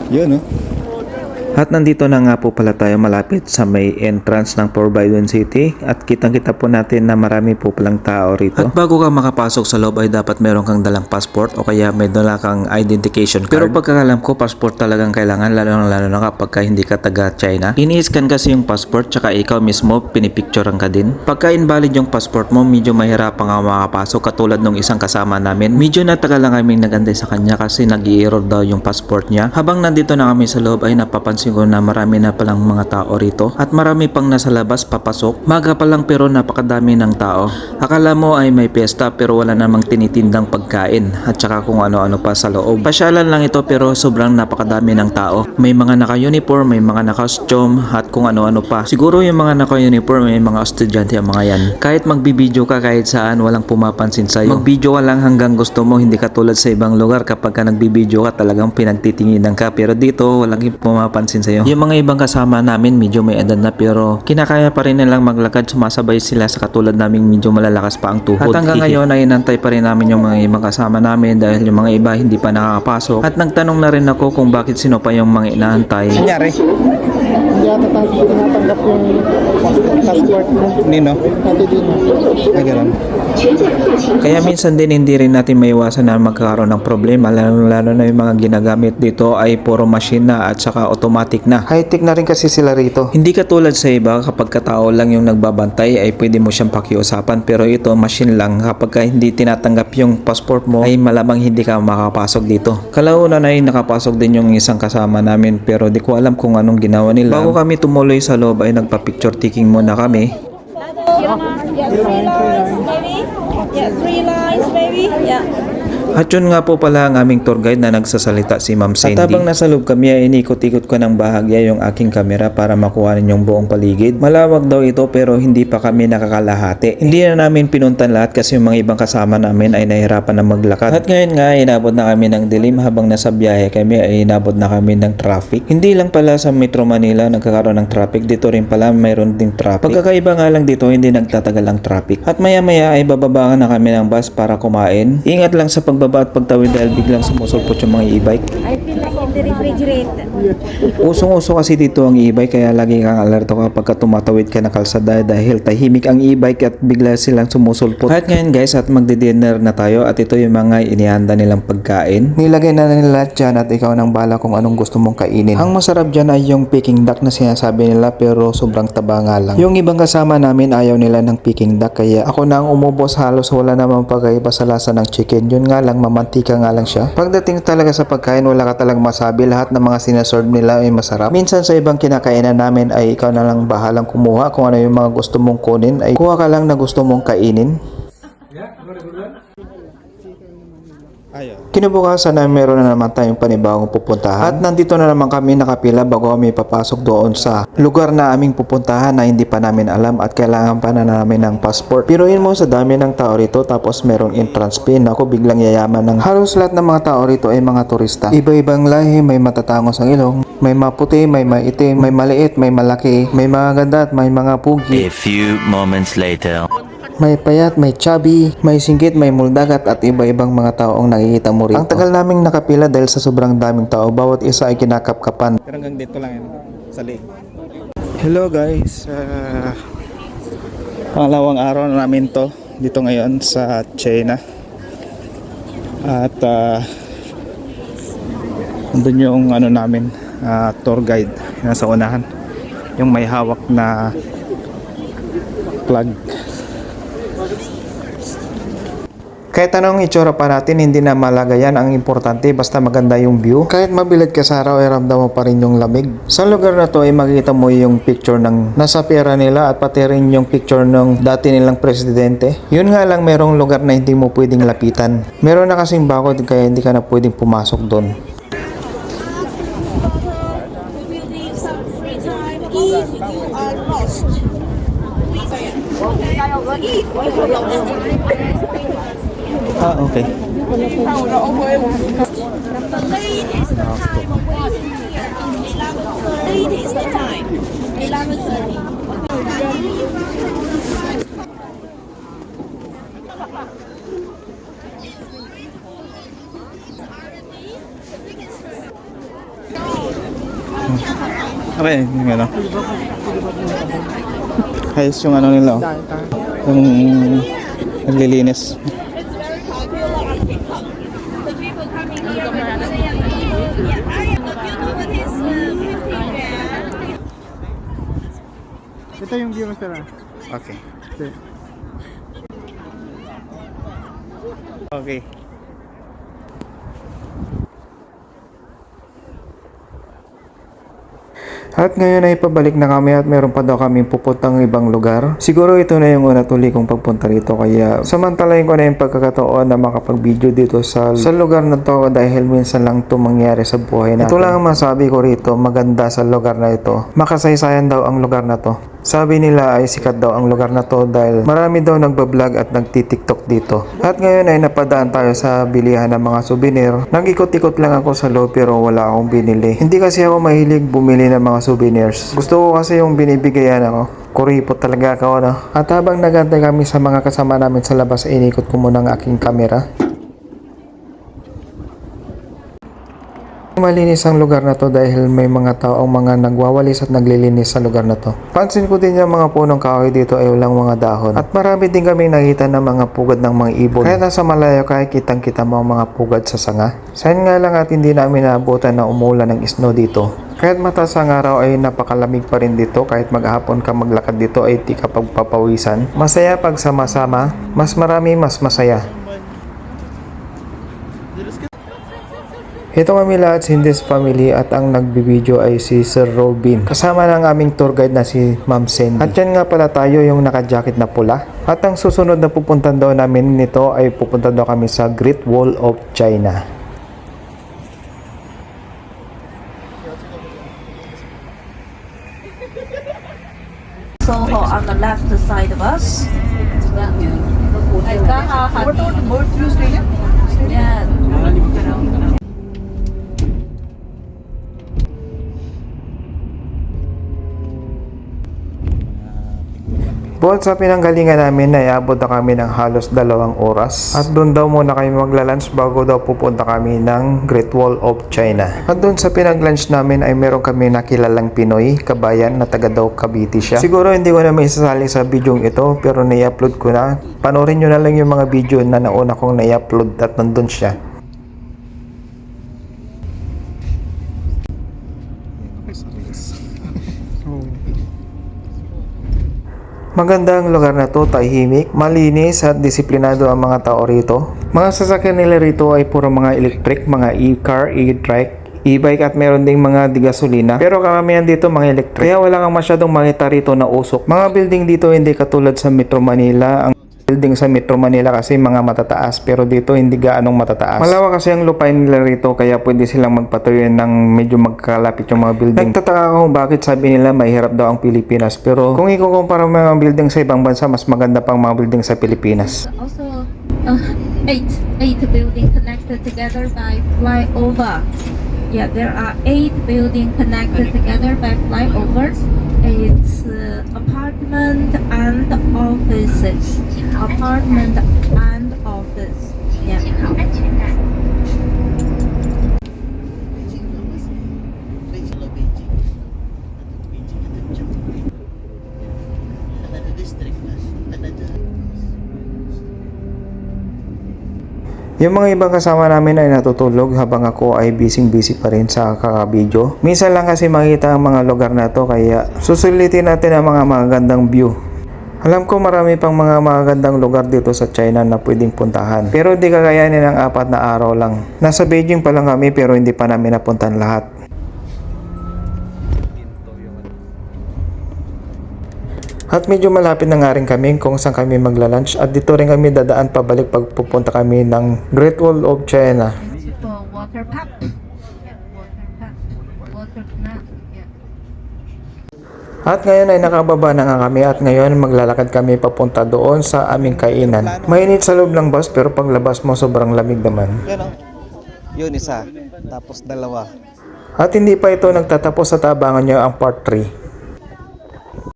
Yun, no? At nandito na nga po pala tayo malapit sa may entrance ng Port Bidon City at kitang-kita po natin na marami po palang tao rito. At bago ka makapasok sa loob ay dapat meron kang dalang passport o kaya may dala kang identification card. Pero pagkakalam ko, passport talagang kailangan lalo na kapag hindi ka taga China. Ini-scan kasi yung passport tsaka ikaw mismo pinipicturean ka din. Pagka invalid yung passport mo, medyo mahirapan nga makapasok katulad nung isang kasama namin. Medyo natagal lang kaming nagantay sa kanya kasi nag-i-error daw yung passport niya. Habang nandito na kami sa loob ay napapansin ko na marami na palang mga tao rito at marami pang nasa labas papasok. Maga pa lang pero napakadami ng tao. Akala mo ay may piyesta pero wala namang tinitindang pagkain at saka kung ano-ano pa sa loob. Pasyalan lang ito pero sobrang napakadami ng tao. May mga naka-uniform, may mga naka-costume at kung ano-ano pa. Siguro yung mga naka-uniform may mga estudyante ang mga yan. Kahit magbibideo ka kahit saan walang pumapansin sa'yo. Magbideo ka lang hanggang gusto mo, hindi katulad sa ibang lugar kapag ka nagbibideo ka talagang pinagtitinginan ka pero dito walang pumapansin sa'yo. Yung mga ibang kasama namin medyo may edad na pero kinakaya pa rin nilang maglakad, sumasabay sila sa katulad naming medyo malalakas pa ang tuhod. At hanggang ngayon ay inantay pa rin namin yung mga ibang kasama namin dahil yung mga iba hindi pa nakakapasok. At nagtanong na rin ako kung bakit sino pa yung mga inaantay. Nangyari? Hindi yata tinatanggap yung passport mo. Nino? Pati din. Ay, ganun. Kaya minsan din hindi rin natin maiwasan na magkakaroon ng problema lalo na yung mga ginagamit dito ay puro machine na at saka automatic na. High-tech na rin kasi sila rito. Hindi katulad sa iba kapag katao lang yung nagbabantay ay pwede mo siyang pakiusapan pero ito machine lang. Kapag hindi tinatanggap yung passport mo ay malamang hindi ka makapasok dito. Kalaunan ay nakapasok din yung isang kasama namin pero di ko alam kung anong ginawa nila. Bago kami tumuloy sa loob ay nagpa-picture taking muna kami. Yeah, 3 lines, baby. Yeah, 3 lines, baby. Yeah. At yun nga po pala ang aming tour guide na nagsasalita si Ma'am Cindy. At habang nasa loob kami ay inikot-ikot ko ng bahagya yung aking kamera para makuha yung buong paligid. Malawak daw ito pero hindi pa kami nakakalahati. Hindi na namin pinuntan lahat kasi yung mga ibang kasama namin ay nahirapan na maglakad. At ngayon nga inabot na kami ng dilim habang nasa biyahe kami ay inabot na kami ng traffic. Hindi lang pala sa Metro Manila nagkakaroon ng traffic, dito rin pala mayroon ding traffic. Pagkakaiba nga lang dito hindi nagtatagal ang traffic. At maya-maya ay bababa na kami ng bus para kumain. Ingat lang sa pagbaba at pagtawid dahil biglang sumusulpot yung mga e-bike. I feel like in the refrigerator. Usong-uso kasi dito ang e-bike kaya lagi kang alerto kapag tumatawid ka na kalsada dahil tahimik ang e-bike at bigla silang sumusulpot. At ngayon guys at magdi-dinner na tayo at ito yung mga inihanda nilang pagkain. Nilagay na nila dyan at ikaw nang bala kung anong gusto mong kainin. Ang masarap dyan ay yung Peking duck na sinasabi nila pero sobrang taba nga lang. Yung ibang kasama namin ayaw nila ng Peking duck kaya ako na ang umubos, halos wala namang pagkaiba sa lasa ng chicken. Yun nga lang mamantika nga lang siya. Pagdating talaga sa pagkain wala ka talagang masabi, lahat ng mga sinaserve nila ay masarap. Minsan sa ibang kinakainan namin ay ikaw na lang bahalang kumuha kung ano yung mga gusto mong kunin ay kuha ka lang na gusto mong kainin. Kinabukasan na meron na naman tayong panibagong pupuntahan at nandito na naman kami nakapila bago kami papasok doon sa lugar na aming pupuntahan na hindi pa namin alam at kailangan pa na namin ng passport. Piruin mo sa dami ng tao rito tapos merong entrance fee. Ako biglang yayaman ng halos lahat ng mga tao rito ay mga turista. Iba-ibang lahi, may matatangos ang ilong, may maputi, may maitim, may maliit, may malaki, may mga ganda at may mga pugi. A few moments later. May payat, may chubby, may singgit, may muldagat at iba-ibang mga tao ang nakikita mo rito. Ang tagal naming nakapila dahil sa sobrang daming tao, bawat isa ay kinakapkapan. Pero hanggang dito lang yun. Sa leeg. Hello guys, Pangalawang araw na namin to dito ngayon sa China. At andun yung ano namin, tour guide nasa unahan. Yung may hawak na plug. kahit anong itsura pa natin, hindi na malagayan. Ang importante, basta maganda yung view. Kahit mabilad ka sa araw, ay ramdam mo pa rin yung lamig. Sa lugar na to, ay makikita mo yung picture ng nasa pera nila at pati rin yung picture ng dati nilang presidente. Yun nga lang, merong lugar na hindi mo pwedeng lapitan. Meron na kasing bakod, kaya hindi ka na pwedeng pumasok doon. Okay. Okay, yung ano. Ayos yung ano nila. Oh. Yung naglilinis. Ito yung view, Mr. Okay. Okay. At ngayon ay pabalik na kami at meron pa daw kami pupuntang ibang lugar. Siguro ito na yung una tuloy kong pagpunta rito, kaya samantalayin ko na yung pagkakataon na makapag-video dito sa lugar na to dahil minsan lang ito mangyari sa buhay natin. Ito lang ang masabi ko rito, maganda sa lugar na ito. Makasaysayan daw ang lugar na to. Sabi nila ay sikat daw ang lugar na to dahil marami daw nagbablog at nagtitiktok dito. At ngayon ay napadaan tayo sa bilihan ng mga souvenir. Nag-ikot-ikot lang ako sa loob pero wala akong binili. Hindi kasi ako mahilig bumili ng mga souvenirs. Gusto ko kasi yung binibigayan ako. Kuripot talaga ako, no? At habang nagantay kami sa mga kasama namin sa labas, inikot ko muna ang aking camera. Malinis ang lugar na to dahil may mga tao ang mga nagwawalis at naglilinis sa lugar na to. Pansin ko din yung mga punong kahoy dito ay walang mga dahon. At marami din kami nakita ng mga pugad ng mga ibon. Kaya nasa malayo kaya kitang kita mo ang mga pugad sa sanga. Sayang nga lang at hindi namin naabutan na umulan ng snow dito. Kahit mataas ang araw ay napakalamig pa rin dito, kahit maghapon ka maglakad dito ay di ka pagpapawisan. Masaya pag sama-sama, mas marami mas masaya. Ito kami lahat si Hindes family at ang nagbibideo ay si Sir Robin. Kasama ng aming tour guide na si Ma'am Sandy. At yan nga pala tayo yung naka-jacket na pula. At ang susunod na pupuntan daw namin nito ay pupunta daw kami sa Great Wall of China. Soho on the left side of us. Yeah. Bukod sa pinanggalingan namin ay abot na kami ng halos 2 oras. At doon daw muna kami magla-lunch bago daw pupunta kami ng Great Wall of China. At doon sa pinag-lunch namin ay meron kami nakilalang Pinoy, kabayan na taga daw Cavite siya. Siguro hindi ko na may isasali sa video ito pero nai-upload ko na. Panoorin nyo na lang yung mga video na nauna kong nai-upload at nandun siya. Maganda ang lugar na to, tahimik, malinis at disiplinado ang mga tao rito. Mga sasakyan nila rito ay puro mga electric, mga e-car, e-trike, e-bike at meron ding mga di-gasolina. Pero karamihan dito mga electric. Kaya wala kang masyadong makita rito na usok. Mga building dito hindi katulad sa Metro Manila. Ang building sa Metro Manila kasi mga matataas pero dito hindi gaanong matataas. Malawak kasi ang lupain nila rito kaya pwede silang magpatuloy ng medyo magkalapit yung mga building. Nagtataka ako bakit sabi nila mahirap daw ang Pilipinas pero kung ikukumpara mga building sa ibang bansa mas maganda pang mga building sa Pilipinas. Also, eight buildings connected together by flyover. Yeah, there are 8 buildings connected together by flyover. It's apartment and offices. Apartment and office. Yeah. Yung mga ibang kasama namin ay natutulog habang ako ay busy pa rin sa kakabidyo. Minsan lang kasi makita ang mga lugar na to kaya susulitin natin ang mga magagandang view. Alam ko marami pang mga magagandang lugar dito sa China na pwedeng puntahan. Pero di kakayanin ng 4 na araw lang. Nasa Beijing pa lang kami pero hindi pa namin napuntahan lahat. At medyo malapit na nga rin kami kung saan kami magla-lunch at dito rin kami dadaan pabalik pag pupunta kami ng Great Wall of China. For water park. Yeah, water park. Water park. Yeah. At ngayon ay nakababa na nga kami at ngayon maglalakad kami papunta doon sa aming kainan. Mainit sa loob ng bus pero paglabas mo sobrang lamig naman. Yun isa, tapos 2. At hindi pa ito nagtatapos at abangan nyo ang part 3.